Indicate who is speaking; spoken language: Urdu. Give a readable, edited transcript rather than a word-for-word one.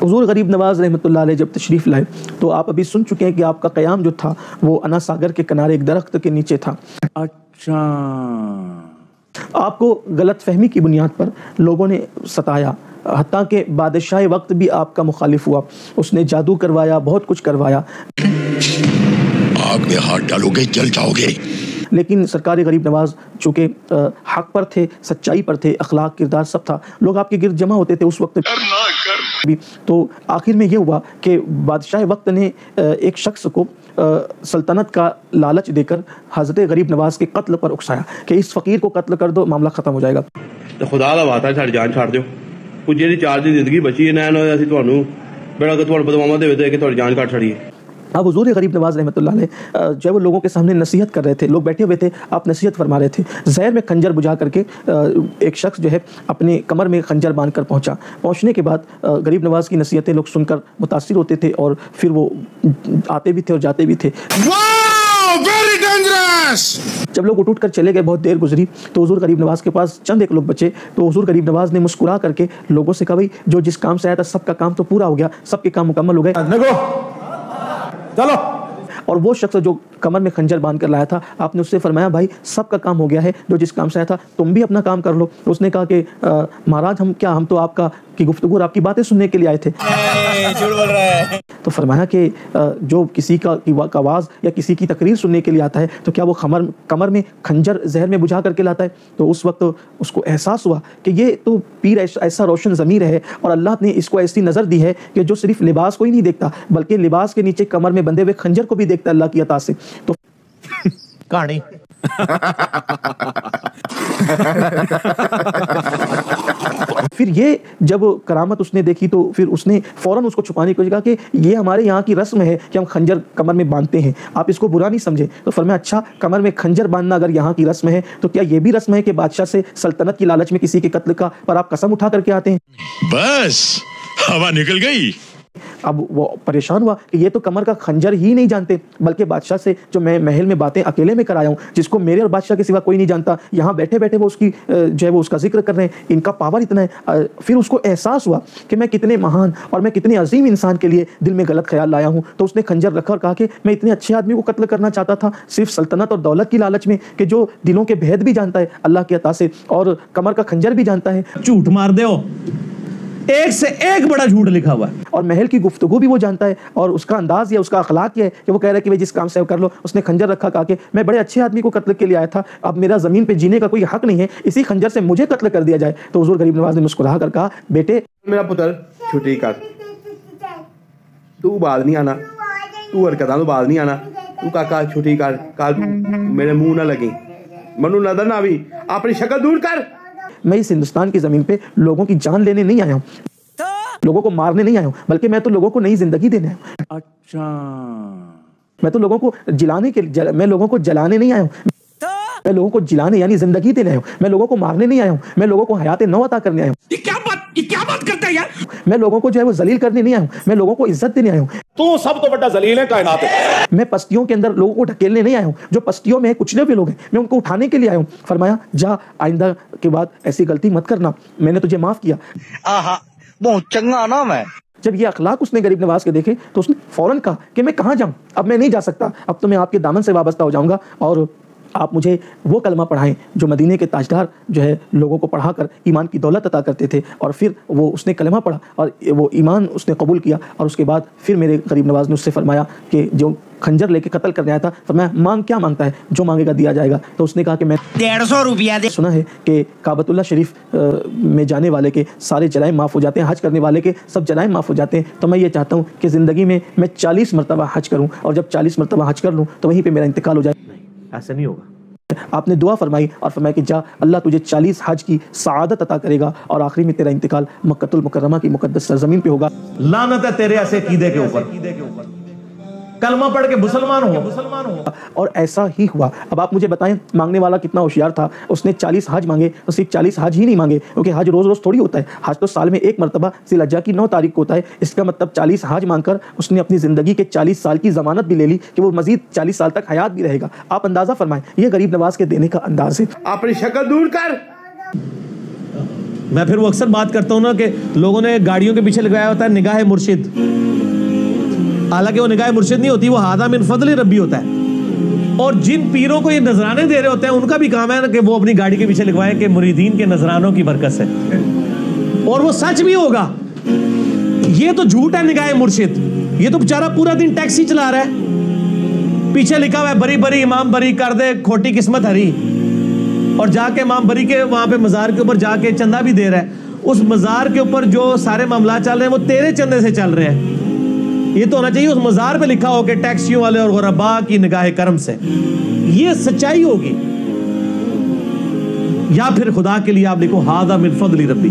Speaker 1: حضور غریب نواز رحمۃ اللہ علیہ جب تشریف لائے تو آپ ابھی سن چکے ہیں کہ آپ کا قیام جو تھا وہ انا ساگر کے کنارے ایک درخت کے نیچے تھا.
Speaker 2: اچھا.
Speaker 1: آپ کو غلط فہمی کی بنیاد پر لوگوں نے ستایا، حتیٰ کہ بادشاہ وقت بھی آپ کا مخالف ہوا، اس نے جادو کروایا، بہت کچھ کروایا.
Speaker 3: آگ میں ہاتھ ڈالو گے جل جاؤ گے.
Speaker 1: لیکن سرکار غریب نواز چونکہ حق پر تھے، سچائی پر تھے، اخلاق کردار سب تھا، لوگ آپ کے گرد جمع ہوتے تھے اس وقت بھی. تو آخر میں یہ ہوا کہ بادشاہ وقت نے ایک شخص کو سلطنت کا لالچ دے کر حضرت غریب نواز کے قتل پر اکسایا کہ اس فقیر کو قتل کر دو، معاملہ ختم ہو جائے گا.
Speaker 4: تو خدا دا وعدہ ہے ساری جان چھاڑ دیو. کچھ جی 4 دی زندگی بچی ہے نہ اسی تانوں بڑا کہ تھوڑا بدماما دے دے کہ تھوڑی جان کاٹ چھڑی ہے.
Speaker 1: اب حضور غریب نواز رحمۃ اللہ علیہ جو ہے وہ لوگوں کے سامنے نصیحت کر رہے تھے، لوگ بیٹھے ہوئے تھے، آپ نصیحت فرما رہے تھے. زہر میں خنجر بجھا کر کے ایک شخص جو ہے اپنے کمر میں خنجر باندھ کر پہنچنے کے بعد غریب نواز کی نصیحتیں لوگ سن کر متاثر ہوتے تھے اور پھر وہ آتے بھی تھے اور جاتے بھی تھے. جب لوگ اٹھ کر چلے گئے، بہت دیر گزری تو حضور غریب نواز کے پاس چند ایک لوگ بچے. تو حضور غریب نواز نے مسکرا کر کے لوگوں سے کہا بھائی جو جس کام سے آیا تھا سب کا کام تو پورا ہو گیا، سب کے کام مکمل ہو گئے،
Speaker 2: چلو.
Speaker 1: اور وہ شخص جو کمر میں خنجر باندھ کر لایا تھا آپ نے اس سے فرمایا بھائی سب کا کام ہو گیا ہے، جو جس کام سے آیا تھا تم بھی اپنا کام کر لو. اس نے کہا کہ مہاراج ہم تو آپ کی گفتگو اور آپ کی باتیں سننے کے لیے آئے تھے. تو فرمایا کہ جو کسی کا آواز یا کسی کی تقریر سننے کے لیے آتا ہے تو کیا وہ کمر میں خنجر زہر میں بجھا کر کے لاتا ہے؟ تو اس وقت اس کو احساس ہوا کہ یہ تو پیر ایسا روشن ضمیر ہے اور اللہ نے اس کو ایسی نظر دی ہے کہ جو صرف لباس کو ہی نہیں دیکھتا بلکہ لباس کے نیچے کمر میں بندھے ہوئے خنجر کو بھی دیکھتا ہے اللہ کی عطا سے. تو
Speaker 2: کہانی
Speaker 1: پھر یہ جب کرامت اس نے دیکھی تو پھر اس نے فوراً اس کو چھپانے کی کوشش کہا کہ یہ ہمارے یہاں کی رسم ہے کہ ہم خنجر کمر میں باندھتے ہیں، آپ اس کو برا نہیں سمجھیں. تو فرمایا اچھا کمر میں خنجر باندھنا اگر یہاں کی رسم ہے تو کیا یہ بھی رسم ہے کہ بادشاہ سے سلطنت کی لالچ میں کسی کے قتل کا پر آپ قسم اٹھا کر کے آتے ہیں؟
Speaker 3: بس ہوا نکل گئی.
Speaker 1: اب وہ پریشان ہوا کہ یہ تو کمر کا خنجر ہی نہیں جانتے بلکہ بادشاہ سے جو میں محل میں باتیں اکیلے میں کرایا ہوں جس کو میرے اور بادشاہ کے سوا کوئی نہیں جانتا، یہاں بیٹھے بیٹھے وہ اس کی جو ہے وہ اس کا ذکر کر رہے ہیں، ان کا پاور اتنا ہے. پھر اس کو احساس ہوا کہ میں کتنے مہان اور میں کتنے عظیم انسان کے لیے دل میں غلط خیال لایا ہوں. تو اس نے خنجر رکھا اور کہا کہ میں اتنے اچھے آدمی کو قتل کرنا چاہتا تھا صرف سلطنت اور دولت کی لالچ میں کہ جو دلوں کے بھید بھی جانتا ہے اللہ کی عطا سے اور کمر کا خنجر بھی جانتا ہے.
Speaker 2: جھوٹ مار دے ہو، ایک سے ایک بڑا جھوٹ لکھا ہوا ہے
Speaker 1: اور محل کی گفتگو بھی وہ جانتا ہے اور اس کا انداز یہ اس کا اخلاق یہ ہے کہ وہ کہہ رہا ہے کہ جس کام سے کر لو. اس نے خنجر رکھا، کہا کہ میں بڑے اچھے آدمی کو قتل کے لیے آیا تھا، اب میرا زمین پہ جینے کا کوئی حق نہیں ہے، اسی خنجر سے مجھے قتل کر دیا جائے. تو حضور غریب نواز نے مسکرا کر کہا بیٹے
Speaker 4: میرا پتر چھٹی کر، تو بعد نہیں آنا، تو حرکتاں تو بعد نہیں آنا، تو کاکا چھٹی کر، کل میرے منہ نہ لگی، منو نظر نہ آوی، اپنی شکل دور کر.
Speaker 1: میں اس ہندوستان کی زمین پہ لوگوں کی جان لینے نہیں آیا ہوں، لوگوں کو مارنے نہیں آیا ہوں، بلکہ میں تو لوگوں کو نئی زندگی دینے آیا ہوں.
Speaker 2: اچھا.
Speaker 1: میں تو لوگوں کو میں لوگوں کو جلانے نہیں آیا ہوں، میں لوگوں کو جلانے یعنی زندگی دینے آیا ہوں. میں لوگوں کو مارنے نہیں آیا ہوں، میں لوگوں کو حیات نو عطا کرنے آیا ہوں.
Speaker 2: یہ کیا بات کرتا ہے یار؟
Speaker 1: میں لوگوں کو جو ہے وہ ذلیل کرنے نہیں آیا ہوں، میں لوگوں کو عزت دینے آیا ہوں.
Speaker 2: تو سب تو بڑا ذلیل ہے کائنات ہے.
Speaker 1: میں پستیوں کے اندر لوگوں کو ڈھکیلنے نہیں آیا ہوں، جو پستیوں میں کچلے ہوئے لوگ ہیں میں ان کو اٹھانے کے لیے آیا ہوں. فرمایا جا آئندہ کے بعد ایسی غلطی مت کرنا، میں نے تجھے معاف کیا.
Speaker 5: آہا بہت چنگا نام ہے.
Speaker 1: جب یہ اخلاق اس نے غریب نواز کے دیکھے تو اس نے فوراً کہا کہ میں کہاں جاؤں، اب میں نہیں جا سکتا، اب تو میں آپ کے دامن سے وابستہ ہو جاؤں گا اور آپ مجھے وہ کلمہ پڑھائیں جو مدینے کے تاجدار جو ہے لوگوں کو پڑھا کر ایمان کی دولت عطا کرتے تھے. اور پھر وہ اس نے کلمہ پڑھا اور وہ ایمان اس نے قبول کیا اور اس کے بعد پھر میرے غریب نواز نے اس سے فرمایا کہ جو خنجر لے کے قتل کرنے آیا تھا، فرمایا مانگ کیا مانگتا ہے، جو مانگے گا دیا جائے گا. تو اس نے کہا کہ میں
Speaker 5: 150 روپیہ دے.
Speaker 1: سنا ہے کہ کعبۃ اللہ شریف میں جانے والے کے سارے جرائم معاف ہو جاتے ہیں، حج کرنے والے کے سب جرائم معاف ہو جاتے ہیں. تو میں یہ چاہتا ہوں کہ زندگی میں 40 مرتبہ حج کروں اور جب 40 مرتبہ حج کر لوں تو وہیں پہ میرا انتقال ہو جائے.
Speaker 2: ایسے نہیں ہوگا.
Speaker 1: آپ نے دعا فرمائی اور فرمایا کہ جا اللہ تجھے 40 حج کی سعادت عطا کرے گا اور آخری میں تیرا انتقال مکۃ المکرمہ کی مقدس سرزمین پہ ہوگا.
Speaker 2: لعنت ہے تیرے ایسے عقیدے کے اوپر، کلمہ پڑھ کے مسلمان ہو.
Speaker 1: اور ایسا ہی ہوا. اب آپ مجھے بتائیں مانگنے والا کتنا ہوشیار تھا. اس نے 40 حج مانگے تو صرف 40 حج ہی نہیں مانگے کیونکہ حج روز روز تھوڑی ہوتا ہے، حج تو سال میں ایک مرتبہ ذی الحجہ کی 9 تاریخ کو ہوتا ہے. اس کا مطلب 40 حج مانگ کر اس نے اپنی زندگی کے 40 سال کی ضمانت بھی لے لی کہ وہ مزید 40 سال تک حیات بھی رہے گا. آپ اندازہ فرمائیں یہ غریب نواز کے دینے کا انداز ہے.
Speaker 4: اپنی شکل دور کر.
Speaker 2: میں پھر وہ اکثر بات کرتا ہوں نا کہ لوگوں نے گاڑیوں کے پیچھے لگایا ہوتا ہے نگاہ مرشد، حالانکہ وہ نگاہ مرشد نہیں ہوتی، وہ ہادہ من فضل ربی ہوتا ہے. اور جن پیروں کو یہ نذرانے دے رہے ہوتے ہیں ان کا بھی کام ہے نا کہ وہ اپنی گاڑی کے پیچھے لگوائیں کہ مریدین کے نذرانوں کی برکت سے، اور وہ سچ بھی ہوگا. یہ تو جھوٹ ہے نگاہ مرشد، یہ تو بیچارہ پورا دن ٹیکسی چلا رہا ہے، پیچھے لکھا ہوا ہے بری بری امام بری کر دے کھوٹی قسمت ہری، اور جا کے امام بری کے وہاں پہ مزار کے اوپر جا کے چندہ بھی دے رہا ہے. اس مزار کے اوپر جو سارے معاملات چل رہے ہیں وہ تیرے چندے سے چل رہے ہیں. یہ تو ہونا چاہیے اس مزار پہ لکھا ہو کہ ٹیکسیوں والے اور غرباء کی نگاہ کرم سے. یہ سچائی ہوگی. یا پھر خدا کے لیے آپ لکھو ہذا من فضل ربی.